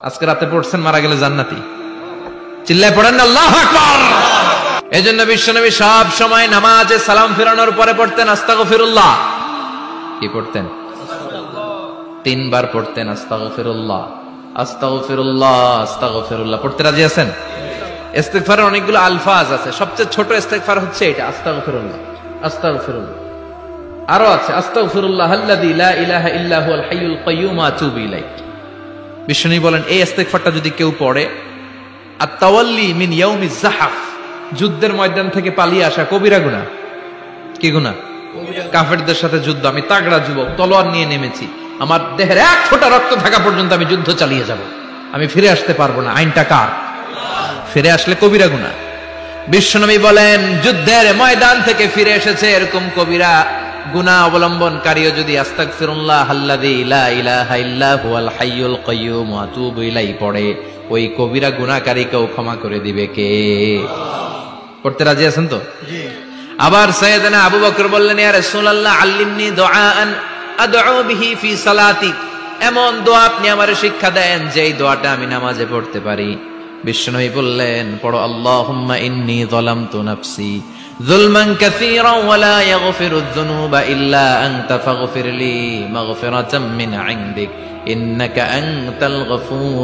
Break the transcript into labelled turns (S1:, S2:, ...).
S1: আজকে রাতে পড়ছেন মারা গেলে জান্নাতি। চিল্লায় পড়েন আল্লাহু আকবার। এজন্য বিশ্বনবী সব সময় নামাজে সালাম ফেরানোর পরে পড়তেন আস্তাগফিরুল্লাহ। কি পড়তেন? 3 বার পড়তেন আস্তাগফিরুল্লাহ আস্তাগফিরুল্লাহ আস্তাগফিরুল্লাহ। পড়তে রাজি আছেন? ইস্তিগফারের অনেকগুলো আলফাজ আছে, সবচেয়ে ছোট ইস্তিগফার হচ্ছে এটা, আস্তাগফিরুল্লাহ আস্তাগফিরুল্লাহ। আরো আছে আস্তাগফিরুল্লাহ আল্লাযী লা ইলাহা ইল্লা হুয়াল হাইয়ুল কাইয়্যুম ওয়া আতুবু ইলাইহি। বিশ্বনবী বলেন এই ইস্তিগফারটা যদি কেউ পড়ে, আত-তাওয়াল্লি মিন ইয়াউমিজ যাহাফ, যুদ্ধের ময়দান থেকে পালিয়ে আসা কবিরা গুনাহ। কি গুনাহ? কাফেরদের সাথে যুদ্ধ, আমি তাগড়া যুবক, তলোয়ার নিয়ে নেমেছি, আমার দেহের 1 ফোঁটা রক্ত থাকা পর্যন্ত আমি যুদ্ধ চালিয়ে যাব, আমি ফিরে আসতে পারবো না। আইনটা কার? ফিরে আসলে কবিরা গুনাহ। বিশ্বনবী বলেন যুদ্ধের ময়দান থেকে ফিরে এসেছে এরকম কবিরা গুনাহ অবলম্বনকারীও যদি আস্তাগফিরুল্লাহ আল্লাযী লা ইলাহা ইল্লা হুয়াল হাইয়ুল কাইয়্যুম ওয়া আতুবু ইলাইহি পড়ে, ওই কবিরা গুনাহকারীকেও ক্ষমা করে দিবে কে? পড়তে রাজি আছেন তো? জি। আবার সাইয়েদনা আবু বকর বললেন, ইয়া রাসূলুল্লাহ আল্লিমনি দুআআন আদউ বিহি ফি সালাতি, এমন দোয়া আপনি আমারে শিক্ষা দেন যেই দোয়াটা আমি নামাজে পড়তে পারি। বিশ্বনবী বললেন পড়ো আল্লাহুম্মা ইন্নী যালামতু নাফসি যুলমান কাসীরান ওয়া লা ইয়াগফিরুয যুনুবা ইল্লা আনতা ফাগফিরলি মাগফিরাতাম মিন ইনদিক ইন্নাকা আনতাল গফুর।